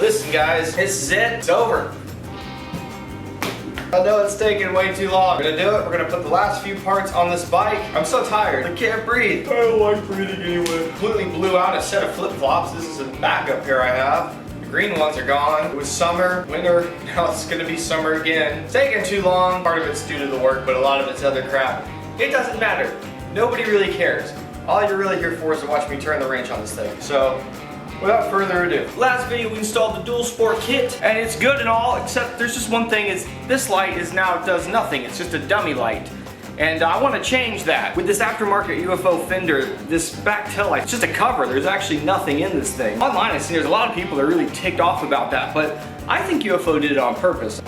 listen guys, this is it. It's over. I know it's taking way too long. We're gonna do it. We're gonna put the last few parts on this bike. I'm so tired. I can't breathe. I don't like breathing anyway. Completely blew out a set of flip-flops. This is a backup pair I have. The green ones are gone. It was summer, winter. Now it's gonna be summer again. It's taking too long. Part of it's due to the work, but a lot of it's other crap. It doesn't matter. Nobody really cares. All you're really here for is to watch me turn the wrench on this thing. So, without further ado, last video we installed the dual sport kit, and it's good and all, except there's just one thing: is this light does nothing. It's just a dummy light, and I want to change that. With this aftermarket UFO fender, this back tail light, it's just a cover. There's actually nothing in this thing. Online I see there's a lot of people that are really ticked off about that, but I think UFO did it on purpose.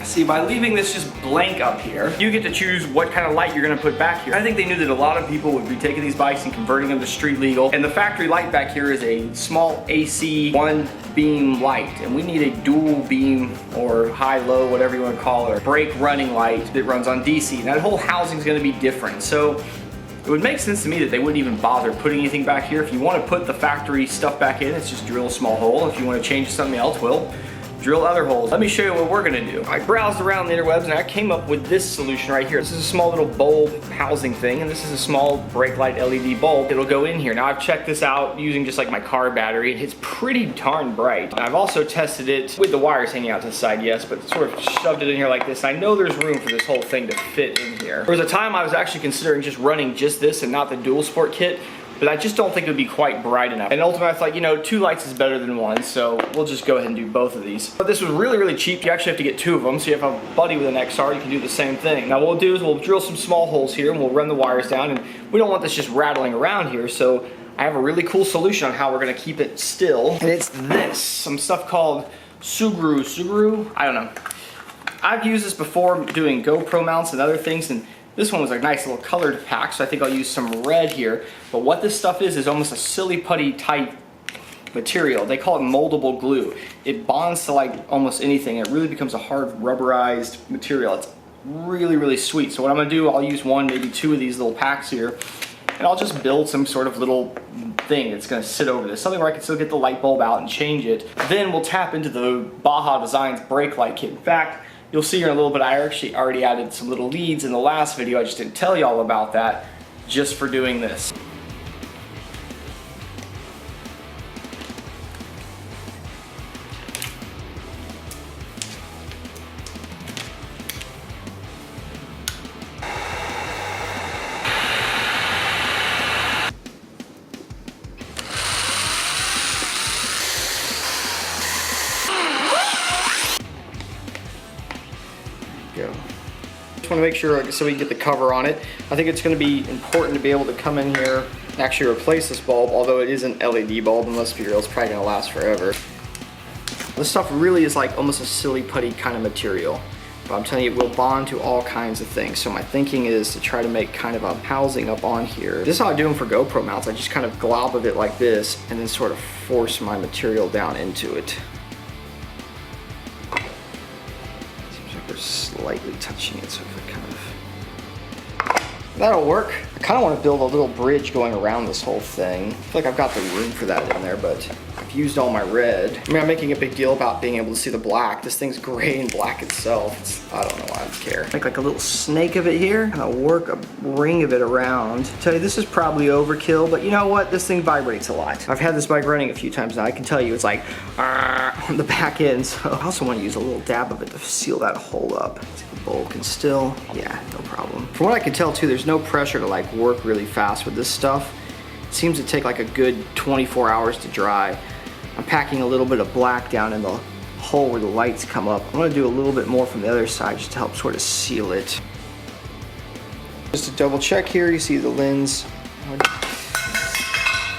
See, by leaving this just blank up here, you get to choose what kind of light you're gonna put back here. I think they knew that a lot of people would be taking these bikes and converting them to street legal, and the factory light back here is a small AC one beam light, and we need a dual beam or high-low, whatever you want to call it, or brake running light that runs on DC. That whole housing is gonna be different, so it would make sense to me that they wouldn't even bother putting anything back here. If you want to put the factory stuff back in, it's just drill a small hole. If you want to change to something else, well, drill other holes. Let me show you what we're gonna do. I browsed around the interwebs and I came up with this solution right here. This is a small little bulb housing thing, and this is a small brake light LED bulb. It'll go in here. Now I've checked this out using just like my car battery. It's pretty darn bright. I've also tested it with the wires hanging out to the side, yes, but sort of shoved it in here like this. I know there's room for this whole thing to fit in here. There was a time I was actually considering just running just this and not the dual sport kit, but I just don't think it would be quite bright enough. And ultimately I thought, you know, 2 lights is better than 1, so we'll just go ahead and do both of these. But this was really, really cheap. You actually have to get 2 of them, so you have a buddy with an XR, you can do the same thing. Now what we'll do is we'll drill some small holes here and we'll run the wires down, and we don't want this just rattling around here, so I have a really cool solution on how we're gonna keep it still. And it's this, some stuff called Suguru, I don't know. I've used this before doing GoPro mounts and other things, and this one was a nice little colored pack, so I think I'll use some red here. But what this stuff is almost a silly putty type material. They call it moldable glue. It bonds to like almost anything. It really becomes a hard rubberized material. It's really, really sweet. So what I'm gonna do, I'll use 1, maybe 2 of these little packs here, and I'll just build some sort of little thing that's gonna sit over this. Something where I can still get the light bulb out and change it. Then we'll tap into the Baja Designs brake light kit. In fact, you'll see here in a little bit, I actually already added some little leads in the last video. I just didn't tell y'all about that just for doing this. Just want to make sure so we can get the cover on it. I think it's going to be important to be able to come in here and actually replace this bulb, although it is an LED bulb, and let's be real, it's probably going to last forever. This stuff really is like almost a silly putty kind of material, but I'm telling you, it will bond to all kinds of things. So my thinking is to try to make kind of a housing up on here. This is how I do them for GoPro mounts. I just kind of glob of it like this and then sort of force my material down into it. Slightly touching it, so if it kind of... That'll work. I kind of want to build a little bridge going around this whole thing. I feel like I've got the room for that in there, but I've used all my red. I mean, I'm making a big deal about being able to see the black. This thing's gray and black itself. I don't know why I care. Make like a little snake of it here, and I'll work a ring of it around. Tell you, this is probably overkill, but you know what? This thing vibrates a lot. I've had this bike running a few times now. I can tell you it's like on the back end, so I also want to use a little dab of it to seal that hole up. See if the bulb can still, yeah, no problem. From what I can tell too, there's no pressure to like work really fast with this stuff. It seems to take like a good 24 hours to dry. I'm packing a little bit of black down in the hole where the lights come up. I'm gonna do a little bit more from the other side just to help sort of seal it. Just to double check here, you see the lens.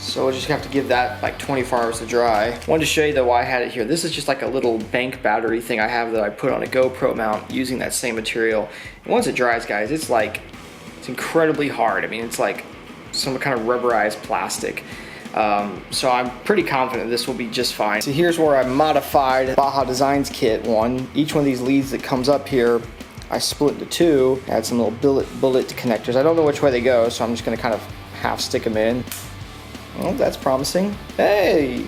So we'll just have to give that like 24 hours to dry. Wanted to show you though why I had it here. This is just like a little bank battery thing I have that I put on a GoPro mount using that same material. And once it dries, guys, it's incredibly hard. I mean, it's like some kind of rubberized plastic. So I'm pretty confident this will be just fine. So here's where I modified Baja Designs kit 1. Each one of these leads that comes up here, I split into 2, add some little bullet connectors. I don't know which way they go, so I'm just gonna kind of half stick them in. Oh, that's promising. Hey,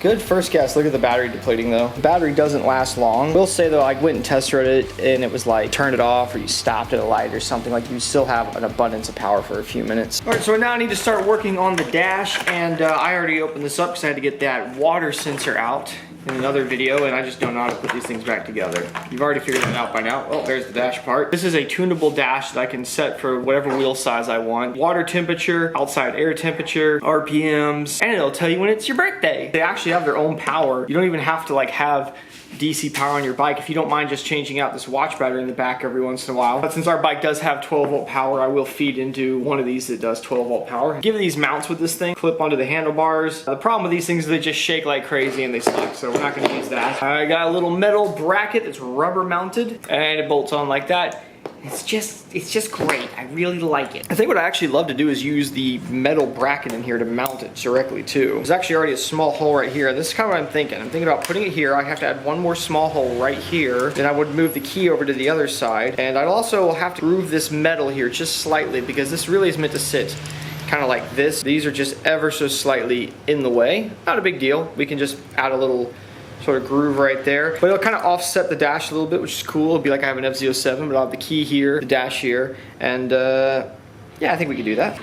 Good first guess. Look at the battery depleting though. The battery doesn't last long. We'll say though, I went and test rode it and it was like turn it off or you stopped at a light or something, like you still have an abundance of power for a few minutes. All right, so now I need to start working on the dash, and I already opened this up because I had to get that water sensor out in another video, and I just don't know how to put these things back together. You've already figured that out by now. Oh, there's the dash part. This is a tunable dash that I can set for whatever wheel size I want. Water temperature, outside air temperature, RPMs, and it'll tell you when it's your birthday. They actually have their own power. You don't even have to like have DC power on your bike if you don't mind just changing out this watch battery in the back every once in a while. But since our bike does have 12 volt power, I will feed into one of these that does 12 volt power. Give it these mounts with this thing, clip onto the handlebars. The problem with these things is they just shake like crazy and they suck, so we're not gonna use that. I got a little metal bracket that's rubber mounted and it bolts on like that. It's just great. I really like it. I think what I actually love to do is use the metal bracket in here to mount it directly to. There's actually already a small hole right here. This is kind of what I'm thinking. I'm thinking about putting it here. I have to add one more small hole right here. Then I would move the key over to the other side. And I'd also have to groove this metal here just slightly because this really is meant to sit kind of like this. These are just ever so slightly in the way. Not a big deal. We can just add a little sort of groove right there, but it'll kind of offset the dash a little bit, which is cool. It'll be like I have an F07, but I'll have the key here, the dash here, and yeah, I think we can do that.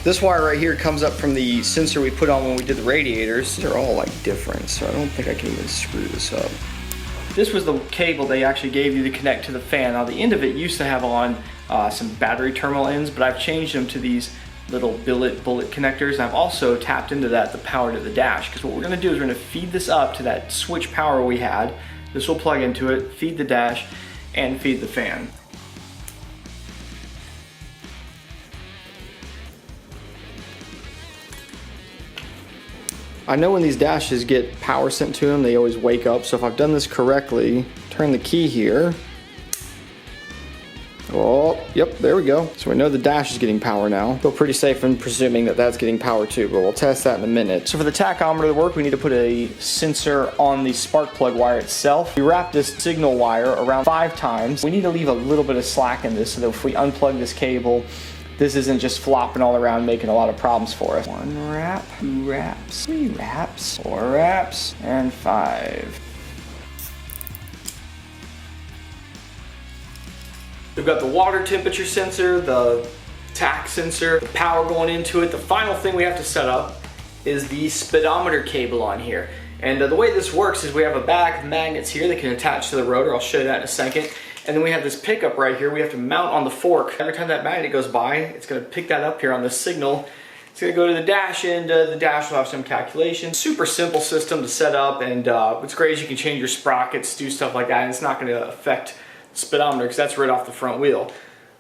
This wire right here comes up from the sensor we put on when we did the radiators. They're all like different, so I don't think I can even screw this up. This was the cable they actually gave you to connect to the fan. Now the end of it used to have on some battery terminal ends, but I've changed them to these little bullet connectors. And I've also tapped into that, the power to the dash, because what we're gonna do is we're gonna feed this up to that switch power we had. This will plug into it, feed the dash, and feed the fan. I know when these dashes get power sent to them, they always wake up. So if I've done this correctly, turn the key here. Oh, yep, there we go. So we know the dash is getting power now. Feel pretty safe in presuming that that's getting power too, but we'll test that in a minute. So for the tachometer to work, we need to put a sensor on the spark plug wire itself. We wrap this signal wire around 5 times. We need to leave a little bit of slack in this so that if we unplug this cable, this isn't just flopping all around making a lot of problems for us. 1 wrap, 2 wraps, 3 wraps, 4 wraps, and 5. We've got the water temperature sensor, the tach sensor, the power going into it. The final thing we have to set up is the speedometer cable on here. And the way this works is we have a bag of magnets here that can attach to the rotor. I'll show you that in a second. And then we have this pickup right here we have to mount on the fork. Every time that magnet goes by, it's gonna pick that up here on the signal. It's gonna go to the dash, and the dash will have some calculations. Super simple system to set up, and what's great is you can change your sprockets, do stuff like that, and it's not gonna affect the speedometer because that's right off the front wheel.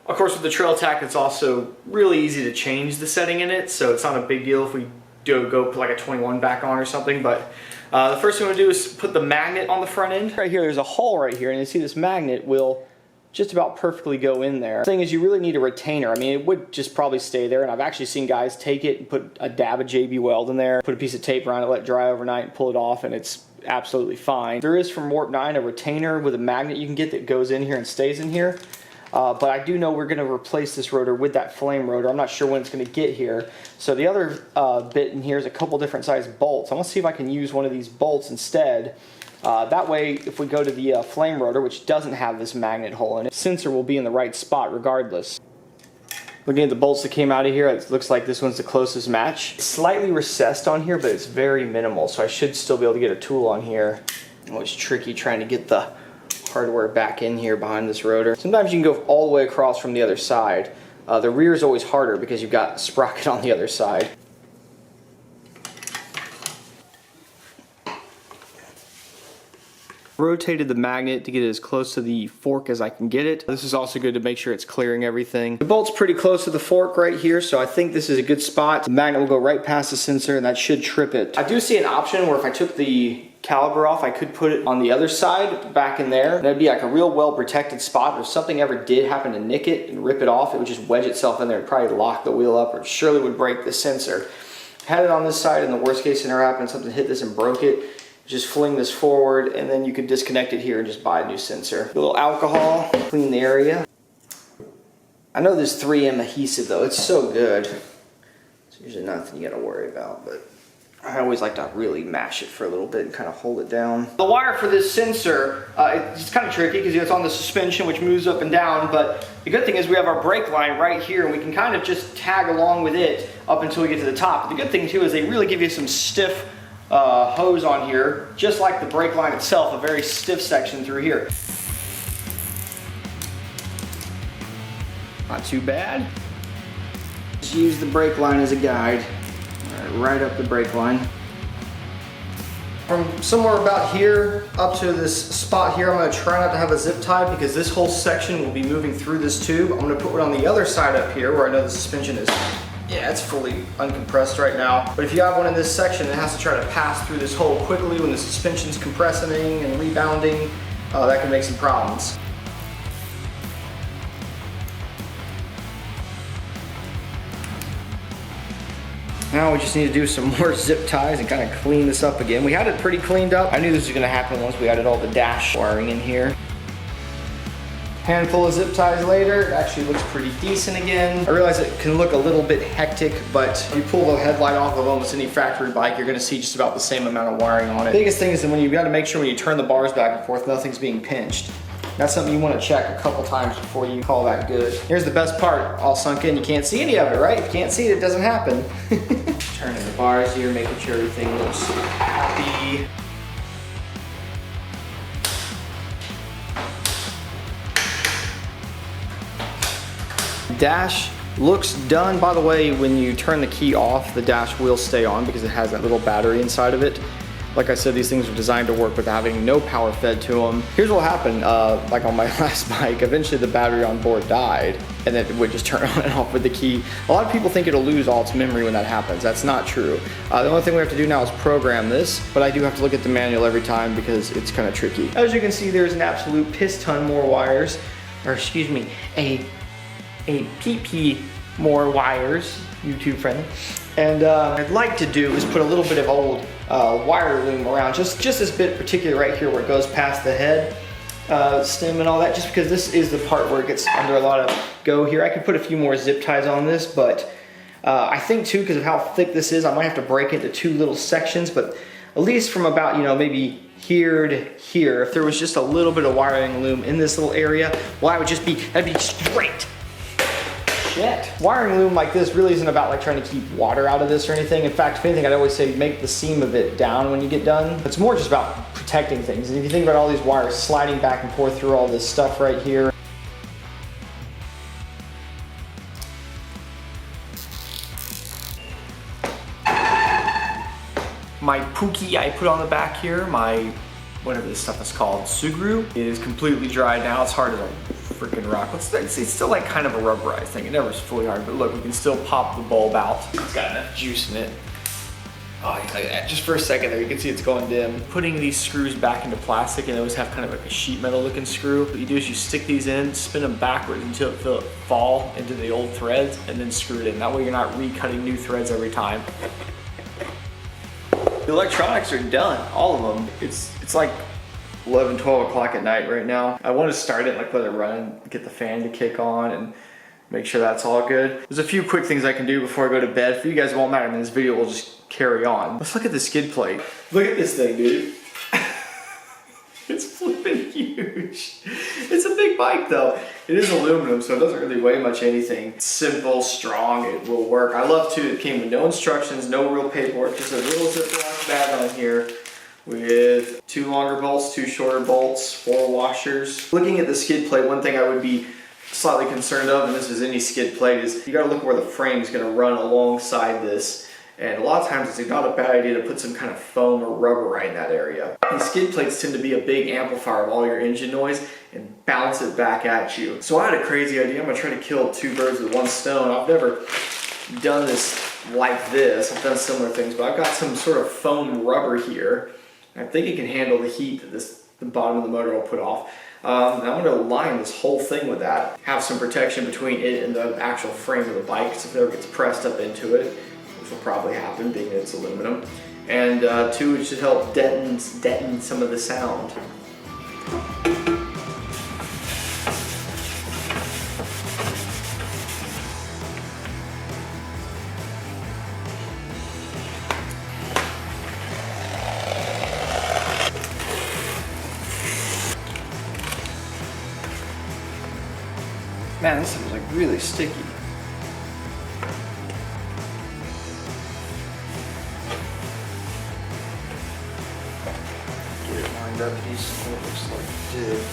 Of course, with the trail tach, it's also really easy to change the setting in it, so it's not a big deal if we go put like a 21 back on or something, but the first thing we're gonna do is put the magnet on the front end. Right here, there's a hole right here, and you see this magnet will just about perfectly go in there. The thing is, you really need a retainer. I mean, it would just probably stay there, and I've actually seen guys take it and put a dab of JB Weld in there, put a piece of tape around it, let it dry overnight, and pull it off, and it's absolutely fine. There is from Warp 9 a retainer with a magnet you can get that goes in here and stays in here. But I do know we're going to replace this rotor with that flame rotor. I'm not sure when it's going to get here. So the other bit in here is a couple different size bolts. I'm going to see if I can use one of these bolts instead. That way, if we go to the flame rotor, which doesn't have this magnet hole in it, the sensor will be in the right spot regardless. Looking at the bolts that came out of here, it looks like this one's the closest match. It's slightly recessed on here, but it's very minimal, so I should still be able to get a tool on here. It was tricky trying to get the hardware back in here behind this rotor. Sometimes you can go all the way across from the other side. The rear is always harder because you've got a sprocket on the other side. rotated the magnet to get it as close to the fork as I can get it. This is also good to make sure it's clearing everything. The bolt's pretty close to the fork right here, so I think this is a good spot. The magnet will go right past the sensor and that should trip it. I do see an option where if I took the caliper off, I could put it on the other side back in there. That'd be like a real well protected spot. If something ever did happen to nick it and rip it off, it would just wedge itself in there and probably lock the wheel up, or surely would break the sensor. Had it on this side, and the worst case scenario happened, something hit this and broke it, just fling this forward and then you could disconnect it here and just buy a new sensor. A little alcohol, clean the area. I know there's 3M adhesive though, it's so good. It's usually nothing you gotta worry about, but I always like to really mash it for a little bit and kind of hold it down. The wire for this sensor, it's kind of tricky because it's on the suspension which moves up and down, but the good thing is we have our brake line right here and we can kind of just tag along with it up until we get to the top. The good thing too is they really give you some stiff hose on here, just like the brake line itself, a very stiff section through here. Not too bad. Just use the brake line as a guide. Right up the brake line. From somewhere about here up to this spot here, I'm going to try not to have a zip tie because this whole section will be moving through this tube. I'm going to put one on the other side up here where I know the suspension is, yeah, it's fully uncompressed right now. But if you have one in this section, it has to try to pass through this hole quickly when the suspension's compressing and rebounding. That can make some problems. Now we just need to do some more zip ties and kind of clean this up again. We had it pretty cleaned up. I knew this was gonna happen once we added all the dash wiring in here. Handful of zip ties later, it actually looks pretty decent again. I realize it can look a little bit hectic, but if you pull the headlight off of almost any factory bike, you're gonna see just about the same amount of wiring on it. The biggest thing is that you gotta make sure when you turn the bars back and forth, nothing's being pinched. That's something you want to check a couple times before you call that good. Here's the best part, all sunk in. You can't see any of it, right? If you can't see it, it doesn't happen. Turning the bars here, making sure everything looks happy. Dash looks done. By the way, when you turn the key off, the dash will stay on because it has that little battery inside of it. Like I said, these things are designed to work with having no power fed to them. Here's what happened, like on my last bike, eventually the battery on board died and then it would just turn on and off with the key. A lot of people think it'll lose all its memory when that happens. That's not true. The only thing we have to do now is program this, but I do have to look at the manual every time because it's kind of tricky. As you can see, there's an absolute piss ton more wires, or excuse me, a PP more wires, YouTube friendly. And what I'd like to do is put a little bit of old wire loom around, just this bit particular right here where it goes past the head stem and all that, just because this is the part where it gets under a lot of go here. I could put a few more zip ties on this, but I think too, because of how thick this is, I might have to break it into 2 little sections, but at least from about, you know, maybe here to here, if there was just a little bit of wiring loom in this little area, well, that'd be straight. Shit. Wiring loom like this really isn't about like trying to keep water out of this or anything. In fact, if anything, I'd always say make the seam of it down when you get done. It's more just about protecting things. And if you think about all these wires sliding back and forth through all this stuff right here. My Pookie I put on the back here, my whatever this stuff is called, Sugru, it is completely dry now. It's hard as a freaking rock. It's still like kind of a rubberized thing. It never is fully hard, but look, we can still pop the bulb out. It's got enough juice in it. Oh, just for a second there, you can see it's going dim. Putting these screws back into plastic, and they always have kind of like a sheet metal looking screw. What you do is you stick these in, spin them backwards until it feel it fall into the old threads, and then screw it in. That way you're not recutting new threads every time. The electronics are done, all of them. It's like 11, 12 o'clock at night right now. I want to start it, like let it run, get the fan to kick on and make sure that's all good. There's a few quick things I can do before I go to bed. For you guys, it won't matter. I mean, this video will just carry on. Let's look at the skid plate. Look at this thing, dude. It's flipping huge. It's a big bike though. It is aluminum, so it doesn't really weigh much anything. It's simple, strong, it will work. I love too, it came with no instructions, no real paperwork, just a little Ziploc bag on here with 2 longer bolts, 2 shorter bolts, 4 washers. Looking at the skid plate, one thing I would be slightly concerned of, and this is any skid plate, is you gotta look where the frame is gonna run alongside this. And a lot of times it's not a bad idea to put some kind of foam or rubber right in that area. These skid plates tend to be a big amplifier of all your engine noise and bounce it back at you. So I had a crazy idea. I'm gonna try to kill two birds with one stone. I've never done this like this. I've done similar things, but I've got some sort of foam rubber here. I think it can handle the heat that the bottom of the motor will put off. I'm going to line this whole thing with that. Have some protection between it and the actual frame of the bike, so if it ever gets pressed up into it, which will probably happen being that it's aluminum. And two, it should help deaden some of the sound. Man, this thing is like really sticky. Get it lined up decently, it looks like it did.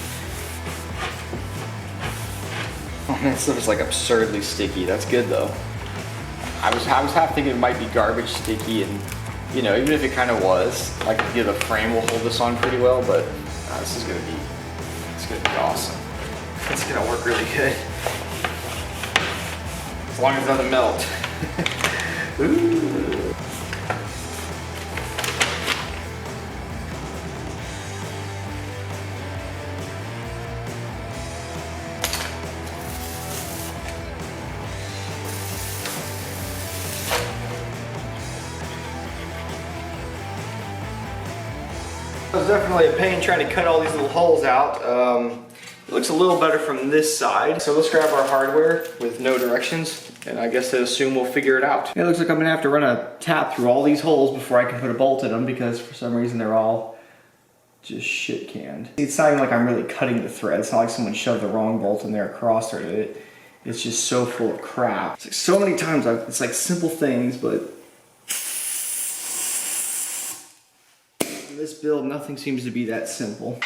Oh man, this stuff is like absurdly sticky. That's good though. I was half thinking it might be garbage sticky, and you know, even if it kind of was, like the frame will hold this on pretty well, but this is gonna be awesome. It's gonna work really good. As long as it doesn't melt. Ooh. It was definitely a pain trying to cut all these little holes out. It looks a little better from this side. So let's grab our hardware with no directions, and I guess they assume we'll figure it out. It looks like I'm gonna have to run a tap through all these holes before I can put a bolt in them, because for some reason they're all just shit canned. It's not even like I'm really cutting the thread. It's not like someone shoved the wrong bolt in there across it. It's just so full of crap. It's like so many times, it's like simple things, but in this build, nothing seems to be that simple.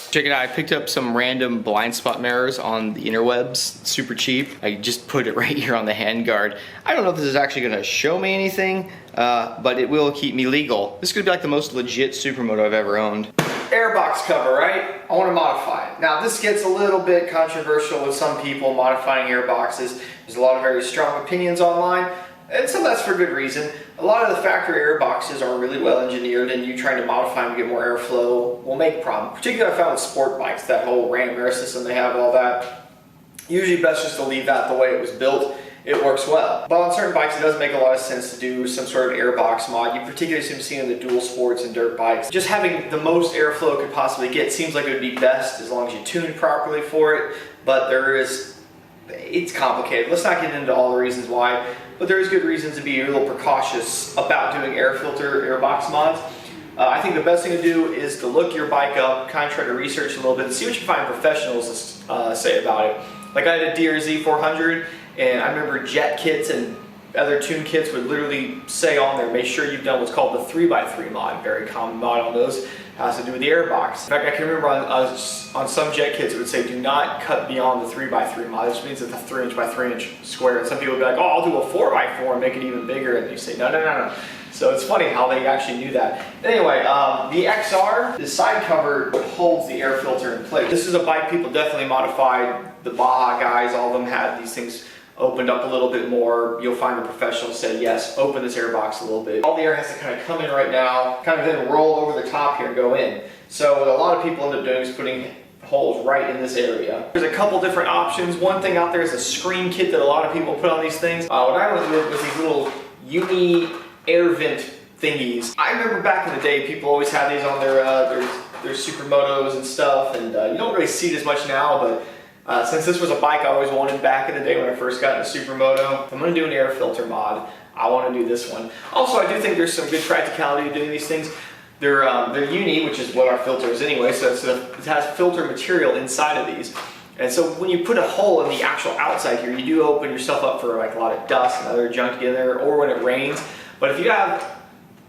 Check it out, I picked up some random blind spot mirrors on the interwebs, super cheap. I just put it right here on the handguard. I don't know if this is actually gonna show me anything, but it will keep me legal. This is gonna be like the most legit Supermoto I've ever owned. Airbox cover, right? I wanna modify it. Now this gets a little bit controversial with some people modifying airboxes. There's a lot of very strong opinions online, and some of that's for good reason. A lot of the factory airboxes are really well engineered, and you trying to modify them to get more airflow will make problems. Particularly I found with sport bikes, that whole random air system they have, all that. Usually best just to leave that the way it was built. It works well. But on certain bikes it does make a lot of sense to do some sort of airbox mod. You particularly see in the dual sports and dirt bikes. Just having the most airflow it could possibly get seems like it would be best as long as you tune properly for it. But it's complicated. Let's not get into all the reasons why. But there is good reasons to be a little precautious about doing air filter, airbox mods. I think the best thing to do is to look your bike up, kind of try to research a little bit and see what you find professionals say about it. Like I had a DRZ 400, and I remember jet kits and other tune kits would literally say on there, make sure you've done what's called the 3x3 mod, very common mod on those. Has to do with the airbox. In fact, I can remember on some jet kits it would say do not cut beyond the 3x3 mod, which means it's a 3" by 3" square. And some people would be like, oh, I'll do a 4x4 and make it even bigger. And you say, no. So it's funny how they actually knew that. Anyway, the XR, the side cover holds the air filter in place. This is a bike people definitely modified. The Baja guys, all of them had these things opened up a little bit more. You'll find the professionals say, yes, open this airbox a little bit. All the air has to kind of come in right now, kind of then roll over the top here and go in. So what a lot of people end up doing is putting holes right in this area. There's a couple different options. One thing out there is a screen kit that a lot of people put on these things. What I went with was these little uni air vent thingies. I remember back in the day, people always had these on their Supermotos and stuff, and you don't really see it as much now, but since this was a bike I always wanted back in the day when I first got into Supermoto, if I'm going to do an air filter mod, I want to do this one. Also, I do think there's some good practicality to doing these things. They're uni, which is what our filter is anyway, so it has filter material inside of these. And so when you put a hole in the actual outside here, you do open yourself up for like a lot of dust and other junk in there, or when it rains. But if you have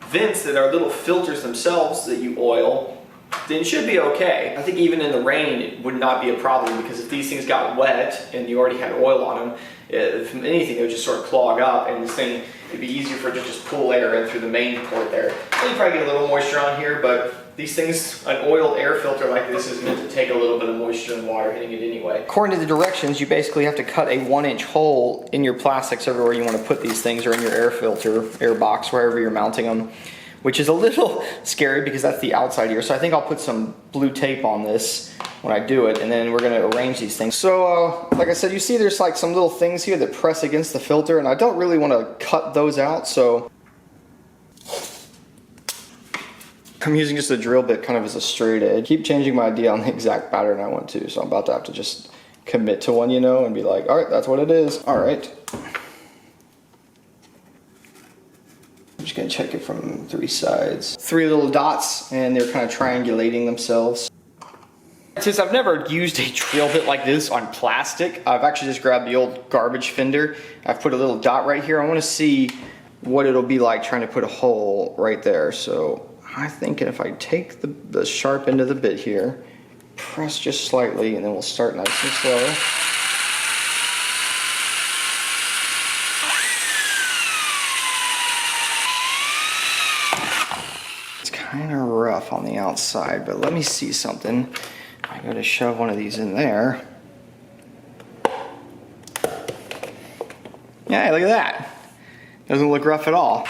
vents that are little filters themselves that you oil, then it should be okay. I think even in the rain, it would not be a problem, because if these things got wet and you already had oil on them, if anything, they would just sort of clog up, and this thing, it'd be easier for it to just pull air in through the main port there. You probably get a little moisture on here, but these things, an oiled air filter like this is meant to take a little bit of moisture and water hitting it anyway. According to the directions, you basically have to cut a 1-inch hole in your plastics everywhere you want to put these things, or in your air filter, air box, wherever you're mounting them, which is a little scary because that's the outside here. So I think I'll put some blue tape on this when I do it, and then we're gonna arrange these things. So like I said, you see there's like some little things here that press against the filter, and I don't really want to cut those out, so I'm using just a drill bit kind of as a straight edge. Keep changing my idea on the exact pattern I want to, so I'm about to have to just commit to one, you know, and be like, all right, that's what it is. All right. I'm just gonna check it from 3 sides. 3 little dots, and they're kind of triangulating themselves. Since I've never used a drill bit like this on plastic, I've actually just grabbed the old garbage fender. I've put a little dot right here. I want to see what it'll be like trying to put a hole right there. So I'm thinking if I take the sharp end of the bit here, press just slightly, and then we'll start nice and slow. It's kind of rough on the outside, but let me see something. I gotta shove one of these in there. Yeah, look at that. Doesn't look rough at all.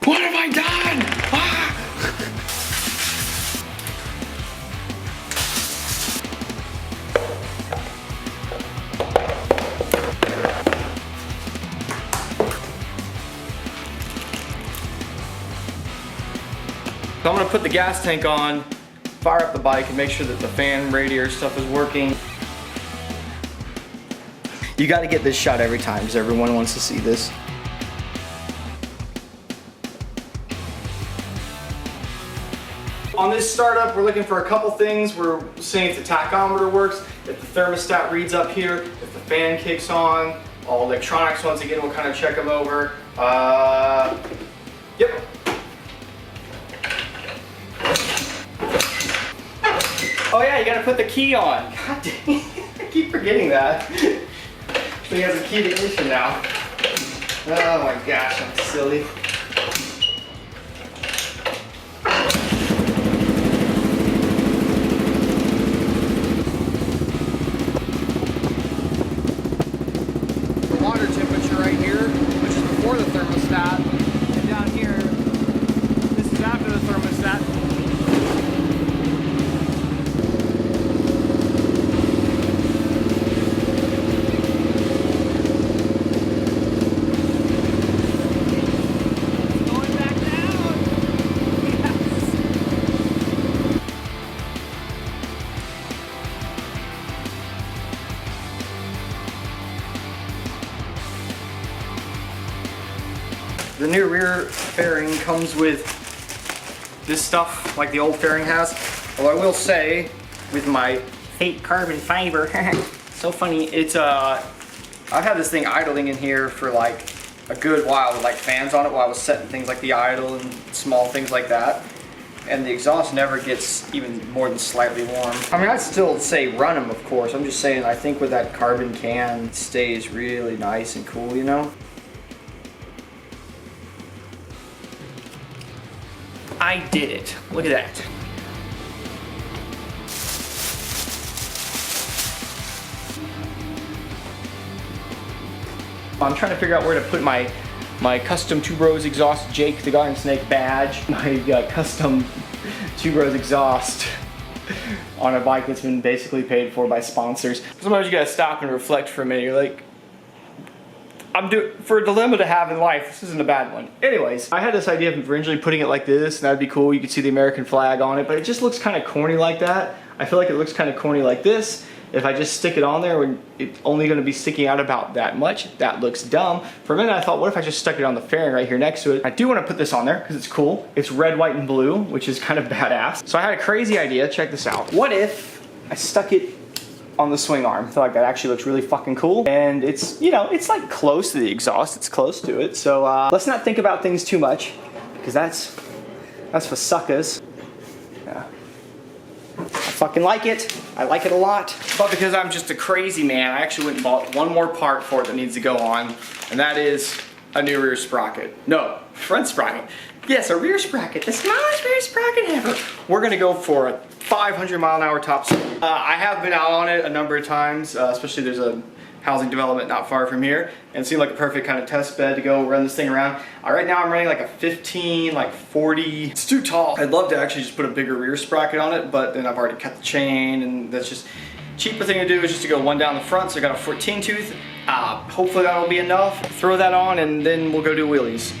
What have I done? Ah! So I'm gonna put the gas tank on, fire up the bike, and make sure that the fan radiator stuff is working. You gotta get this shot every time because everyone wants to see this. On this startup, we're looking for a couple things. We're seeing if the tachometer works, if the thermostat reads up here, if the fan kicks on, all electronics, once again, we'll kind of check them over. Yep. Oh yeah, you gotta put the key on. God dang it, I keep forgetting that. So he has a key to ignition now. Oh my gosh, I'm silly. The water temperature right here, which is before the thermostat, and down here, this is after the thermostat. The new rear fairing comes with this stuff like the old fairing has. Although I will say, with my fake carbon fiber, so funny, it's I've had this thing idling in here for like a good while with like fans on it while I was setting things like the idle and small things like that. And the exhaust never gets even more than slightly warm. I mean, I'd still say run them, of course. I'm just saying, I think with that carbon can, it stays really nice and cool, you know? I did it. Look at that. I'm trying to figure out where to put my custom Two Bros exhaust Jake the Garden Snake badge. My custom Two Bros exhaust on a bike that's been basically paid for by sponsors. Sometimes you gotta stop and reflect for a minute. You're like, for a dilemma to have in life, this isn't a bad one. Anyways, I had this idea of originally putting it like this, and that'd be cool. You could see the American flag on it, but it just looks kind of corny like that. I feel like it looks kind of corny like this. If I just stick it on there, when it's only gonna be sticking out about that much, that looks dumb. For a minute I thought, what if I just stuck it on the fairing right here next to it? I do wanna put this on there, because it's cool. It's red, white, and blue, which is kind of badass. So I had a crazy idea, check this out. What if I stuck it on the swing arm. I feel like that actually looks really fucking cool. And it's, you know, it's like close to the exhaust. It's close to it. So let's not think about things too much, because that's for suckers. Yeah. I fucking like it. I like it a lot. But because I'm just a crazy man, I actually went and bought one more part for it that needs to go on, and that is a new rear sprocket. No, front sprocket. Yes, a rear sprocket, the smallest rear sprocket ever. We're gonna go for a 500 mile an hour top speed. I have been out on it a number of times, especially there's a housing development not far from here, and it seemed like a perfect kind of test bed to go run this thing around. Right now I'm running like a 15, like 40. It's too tall. I'd love to actually just put a bigger rear sprocket on it, but then I've already cut the chain, and that's just cheaper thing to do is just to go one down the front. So I got a 14 tooth. Hopefully that'll be enough. Throw that on, and then we'll go do wheelies.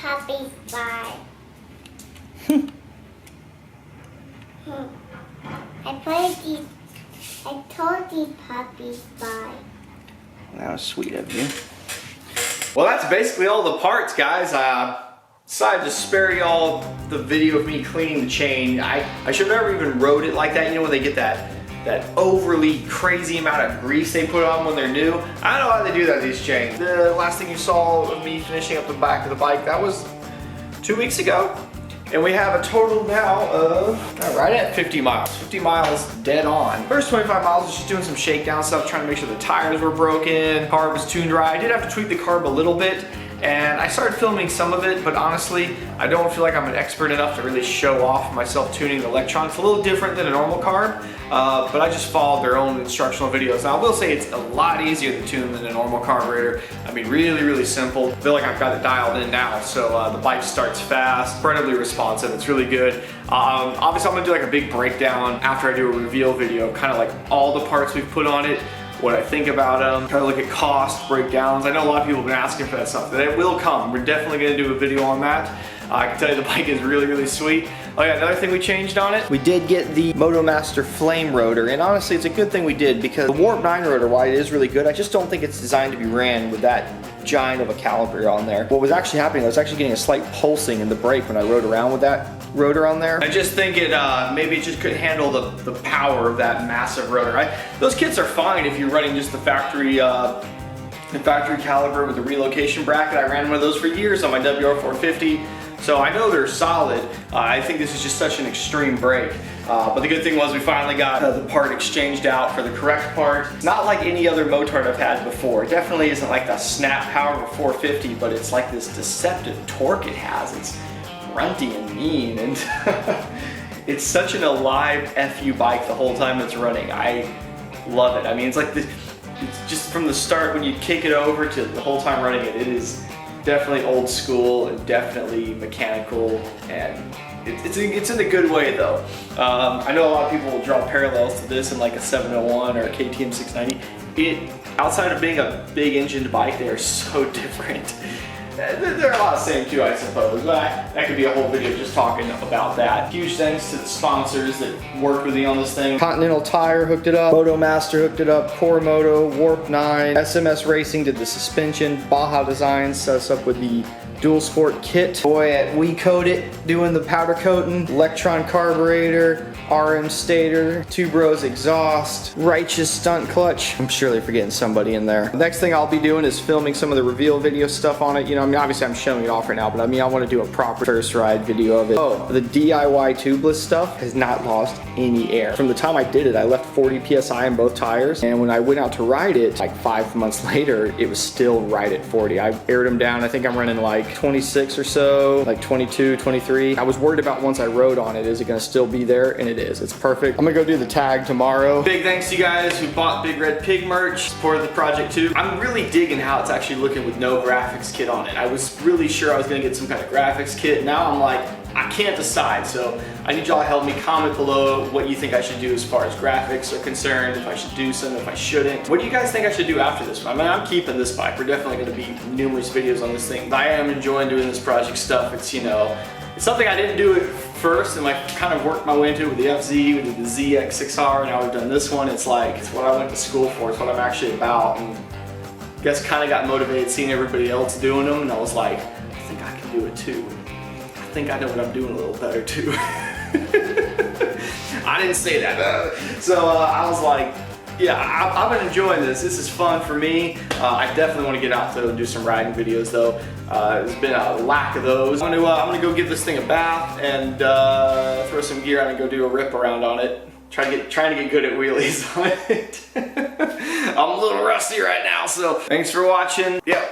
Puppies bye. I told these puppies bye. That was sweet of you. Well, that's basically all the parts, guys. Decided to spare y'all the video of me cleaning the chain. I should have never even rode it like that. You know when they get that overly crazy amount of grease they put on when they're new? I don't know how they do that, these chains. The last thing you saw of me finishing up the back of the bike, that was 2 weeks ago. And we have a total now of right at 50 miles. 50 miles dead on. First 25 miles was just doing some shakedown stuff, trying to make sure the tires were broken, carb was tuned right. I did have to tweak the carb a little bit, and I started filming some of it, but honestly, I don't feel like I'm an expert enough to really show off myself tuning the Electron. It's a little different than a normal carb, but I just followed their own instructional videos. Now, I will say it's a lot easier to tune than a normal carburetor. I mean, really, really simple. I feel like I've got it dialed in now, so the bike starts fast, incredibly responsive. It's really good. Obviously, I'm gonna do like a big breakdown after I do a reveal video, kind of like all the parts we've put on it, what I think about them, try to look at cost breakdowns. I know a lot of people have been asking for that stuff. That will come. We're definitely gonna do a video on that. I can tell you the bike is really, really sweet. Oh yeah, another thing we changed on it, we did get the MotoMaster flame rotor, and honestly it's a good thing we did, because the Warp 9 rotor, while it is really good, I just don't think it's designed to be ran with that giant of a caliper on there. What was actually happening, I was actually getting a slight pulsing in the brake when I rode around with that rotor on there. I just think it maybe it just couldn't handle the power of that massive rotor. Those kits are fine if you're running just the factory caliper with the relocation bracket. I ran one of those for years on my WR450, so I know they're solid. I think this is just such an extreme brake. But the good thing was we finally got the part exchanged out for the correct part. It's not like any other motard I've had before. It definitely isn't like the snap power of a 450, but it's like this deceptive torque it has. It's grunty and mean, and it's such an alive FU bike the whole time it's running. I love it. I mean, it's like this, it's just from the start when you kick it over to the whole time running it, it is definitely old school and definitely mechanical, and it's in a good way though. I know a lot of people will draw parallels to this in like a 701 or a KTM 690. Outside of being a big engined bike, they are so different. There are a lot of same too, I suppose, but that could be a whole video just talking about that. Huge thanks to the sponsors that worked with me on this thing. Continental Tire hooked it up, MotoMaster hooked it up, Supermoto, Warp 9, SMS Racing did the suspension, Baja Designs set us up with the Dual Sport kit. Boy at We Coat It doing the powder coating, Electron carburetor, RM stator, Two Bros exhaust, Righteous stunt clutch. I'm surely forgetting somebody in there. The next thing I'll be doing is filming some of the reveal video stuff on it. You know, I mean, obviously I'm showing it off right now, but I mean, I want to do a proper first ride video of it. Oh, the DIY tubeless stuff has not lost any air. From the time I did it, I left 40 PSI in both tires, and when I went out to ride it, like 5 months later, it was still right at 40. I aired them down. I think I'm running like like 26 or so, like 22, 23. I was worried about once I rode on it, is it gonna still be there? And it is, it's perfect. I'm gonna go do the tag tomorrow. Big thanks to you guys who bought Big Red Pig merch, supported the project too. I'm really digging how it's actually looking with no graphics kit on it. I was really sure I was gonna get some kind of graphics kit. Now I'm like, I can't decide, so I need y'all to help me. Comment below what you think I should do as far as graphics are concerned, if I should do some, if I shouldn't. What do you guys think I should do after this one? I mean, I'm keeping this bike. We're definitely gonna be numerous videos on this thing. I am enjoying doing this project stuff. It's, you know, it's something I didn't do at first and like kind of worked my way into it with the FZ, we did the ZX6R, now we've done this one. It's like, it's what I went to school for, it's what I'm actually about. And I guess kind of got motivated seeing everybody else doing them, and I was like, I think I can do it too. I think I know what I'm doing a little better too. I didn't say that. So I was like, yeah, I've been enjoying this. This is fun for me. I definitely want to get out though and do some riding videos though. There's been a lack of those. I'm gonna go give this thing a bath and throw some gear on and go do a rip around on it. Trying to get good at wheelies on it. I'm a little rusty right now, so thanks for watching. Yeah.